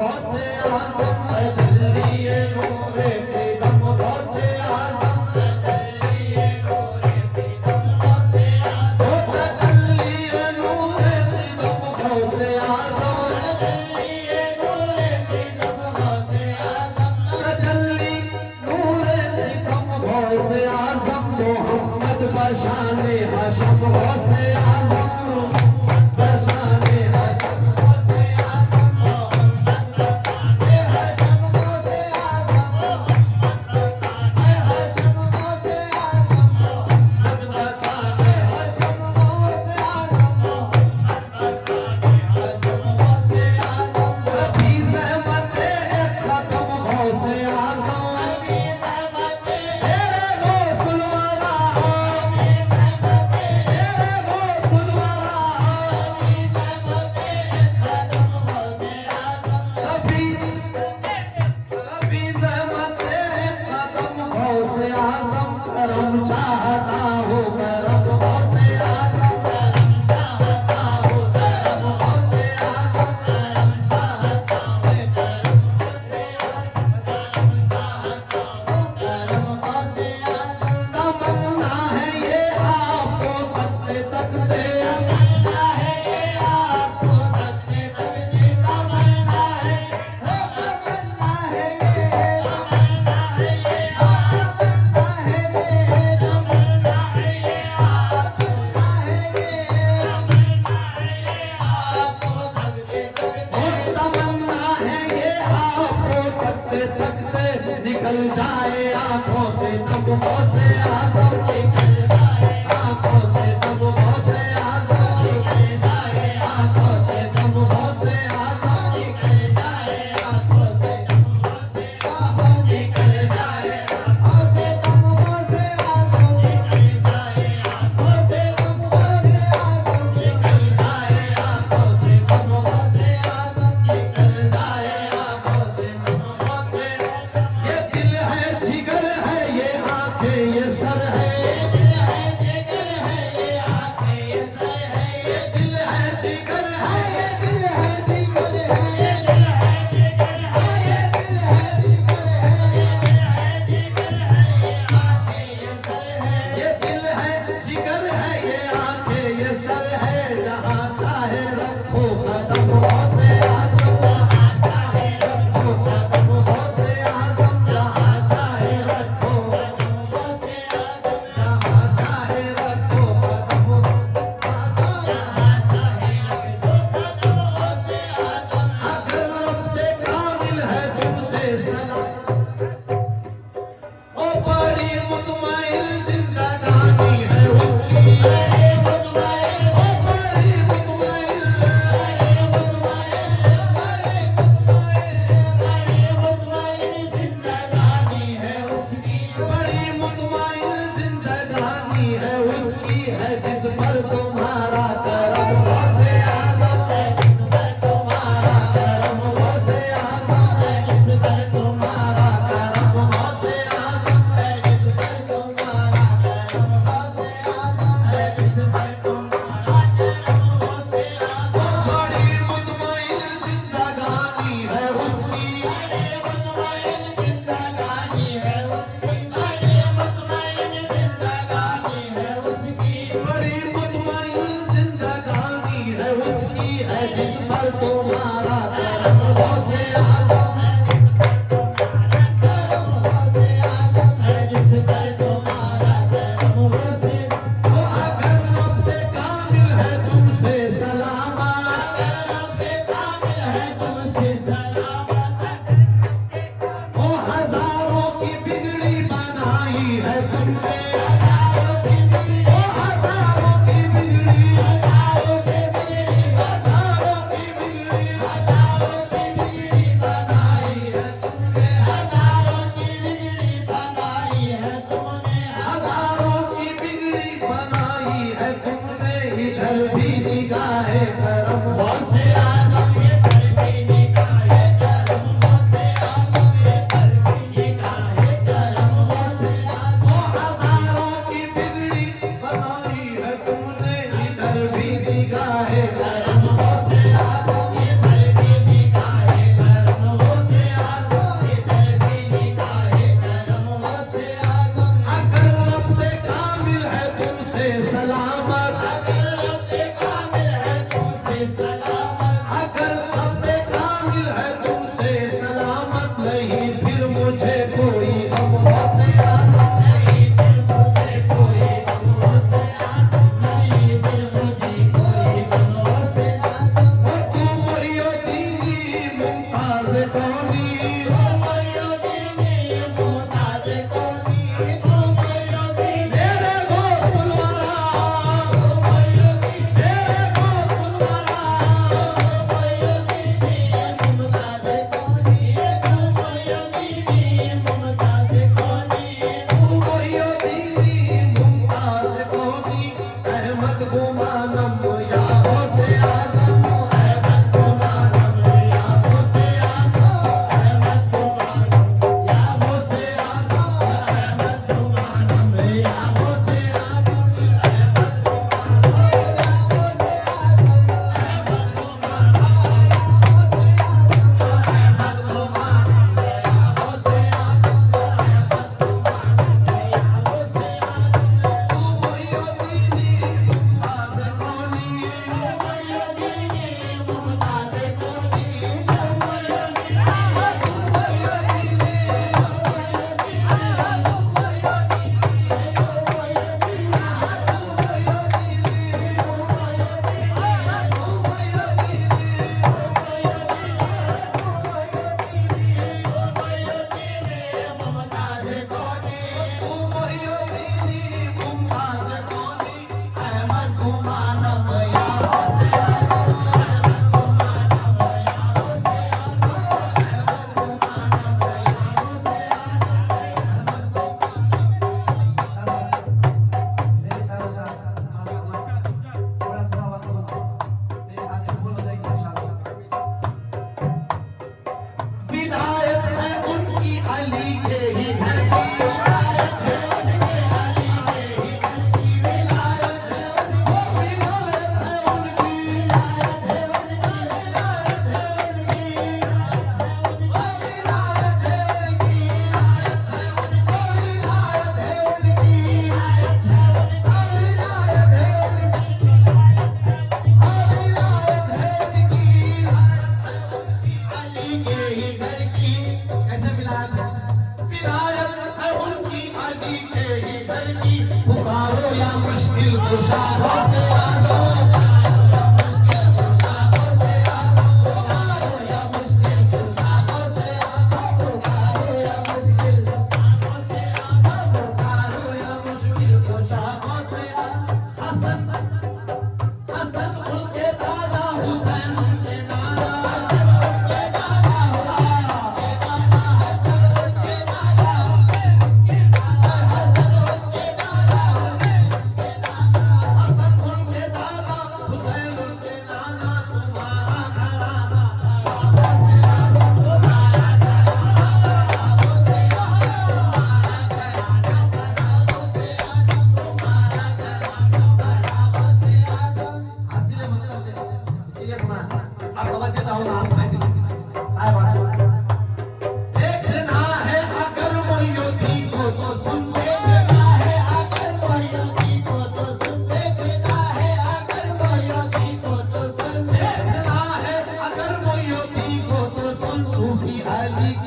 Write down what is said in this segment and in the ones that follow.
गौसे आजम तजल्ली नूरे दम गौसे आजम तजल्ली नूरे दम गौसे आजम तजल्ली नूरे दम गौसे आजम तजल्ली नूरे दम गौसे आजम तजल्ली नूरे दम गौसे आजम मोहम्मद बशाने हशम गौसे आजम बशाने हशम गौसे आजम मोहम्मद बशाने हशम गौसे आजम मोहम्मद बशाने हशम गौसे आजम मोहम्मद बशाने हशम गौसे आजम मोहम्मद बशाने हशम गौसे आजम कभी ज़हमत खत्म गौसे आजम कभी ज़हमत तेरे गौसल वाला कभी ज़हमत तेरे गौसल वाला कभी ज़हमत खत्म गौसे आजम कभी ज़हमत खत्म गौसे आजम करम चाहता हो करम गौसे आजम करम चाहता हो करम गौसे आजम करम चाहता हो करम गौसे आजम करम चाहता हो करम गौसे आजम तमन्ना है ये आपको तकते तकते तमन्ना है ये आपको तकते तकते तमन्ना है हो तमन्ना है ये तमन्ना है ये तमन्ना है ये तमन्ना है ये तमन्ना है ये तमन्ना है ये आपको तकते तकते हो तमन्ना है ये आपको तकते तकते निकल जाए आंखों से तब गौसे आजम निकल जाए आंखों से तब गौसे आजम निकल जाए आंखों से तब गौसे आजम निकल जाए आंखों से तब गौसे आजम निकल जाए आंखों से तब गौसे आजम निकल जाए आंखों से तब गौसे आजम निकल जाए आंखों से तब गौसे आजम निकल जाए आंखों से तब गौसे ये दिल है जिगर है ये आंखें ये सर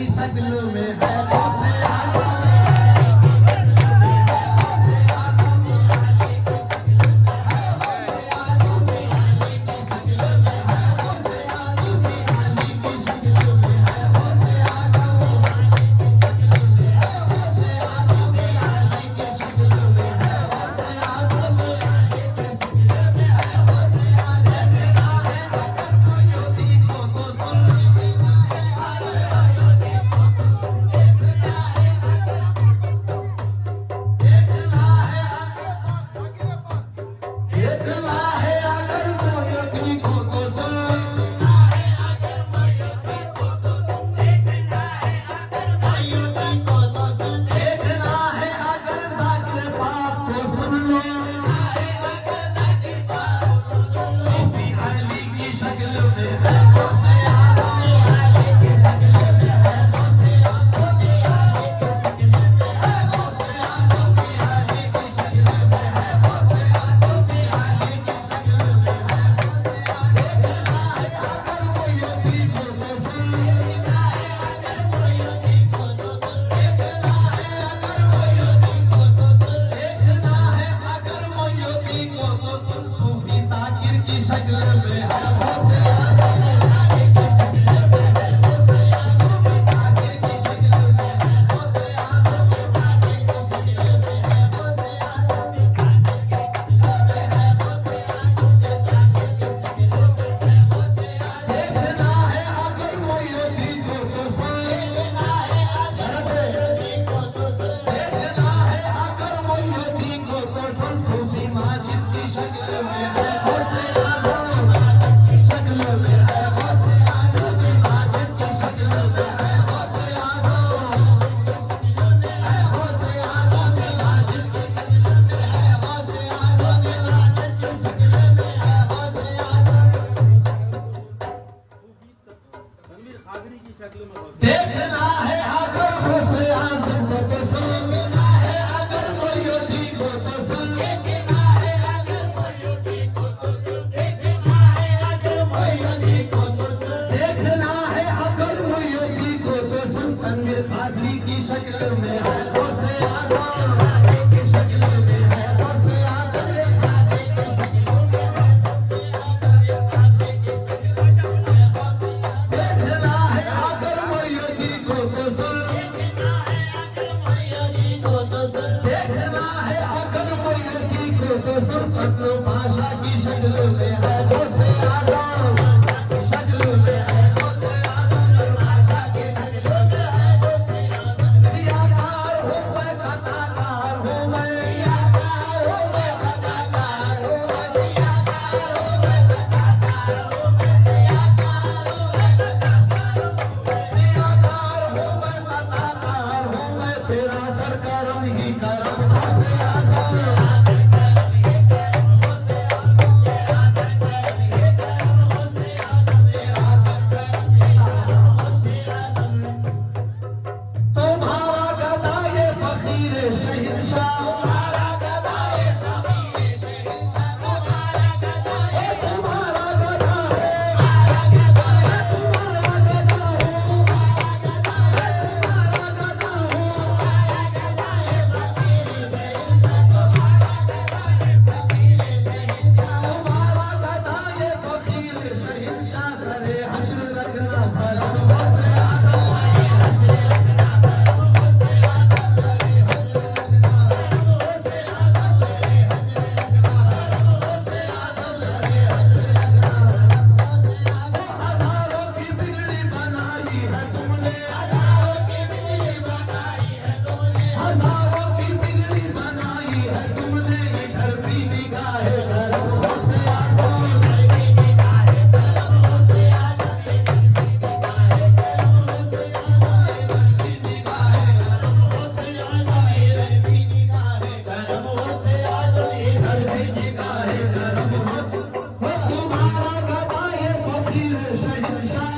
की शक्ल में है गौसे आजम। देखना है अगर गौसे आजम को तो सुन, देखना है अगर मोहय्यदी को तो सुन, देखना है अगर मोहय्यदी को तो सुन, देखना है अगर मोहय्यदी को तो सुन, देखना है अगर मोहय्यदी को तो सुन। तनवीर कादरी की शक्ल में है गौसे आजम, की शक्ल में है गौसे आजम, कादरी की शक्ल में है गौसे आजम, कादरी की शक्ल में है गौसे आजम। देखना है अगर मोहय्यदी को तो सुन, देखना है अगर मोहय्यदी को तो सुन, देखना है अगर मोहय्यदी को तो सुन। पटनो बादशाह की शक्ल में है गौसे आजम, शक्ल में है गौसे आजम, बादशाह की शक्ल में है गौसे आजम। सियाकार हूँ मैं, खताकार हूँ मैं, सियाकार हूँ मैं, खताकार हूँ मैं, सियाकार हूँ मैं, खताकार हूँ मैं, सियाकार हूँ मैं, खताकार हूँ मैं, सियाकार हूँ मैं, खताकार हूँ मैं। तेरा दर करम ही करम गौसे आजम, तुम्हारा गदा ये फकीर शहंशाह, तुम्हारा गदा ये फकीर शहंशाह, तुम्हारा गदा ये तुम्हारा गदा है, तुम्हारा गदा है, तुम्हारा गदा हो, तुम्हारा गदा हो, तुम्हारा गदा है फकीर शहंशाह, तुम्हारा गदा है फकीर शहंशाह, तुम्हारा गदा ये फकीर शहंशाह। सरे हश्र रखना भरम गौसे आजम, हजारों की बिगड़ी बनाई है तुमने, हजारों की बिगड़ी बनाई है तुमने, हजारों की बिगड़ी बनाई है तुमने। इधर भी निगाहे करम गौसे आजम, इधर भी निगाहे करम गौसे आजम, इधर भी निगाहे करम गौसे आजम, इधर भी निगाहे करम गौसे आजम, इधर भी निगाहे करम गौसे आजम, इधर भी निगाहे करम गौसे। तुम्हारा गदा ये फकीर शहंशाह,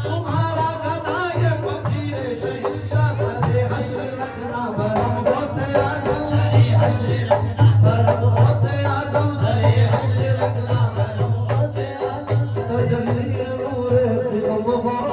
तुम्हारा गदा ये फकीर शहंशाह। सरे हश्र रखना भरम गौसे आजम, सरे हश्र रखना भरम गौसे आजम, सरे हश्र रखना भरम गौसे आजम। तजल्ली नूर खुदा तुम हो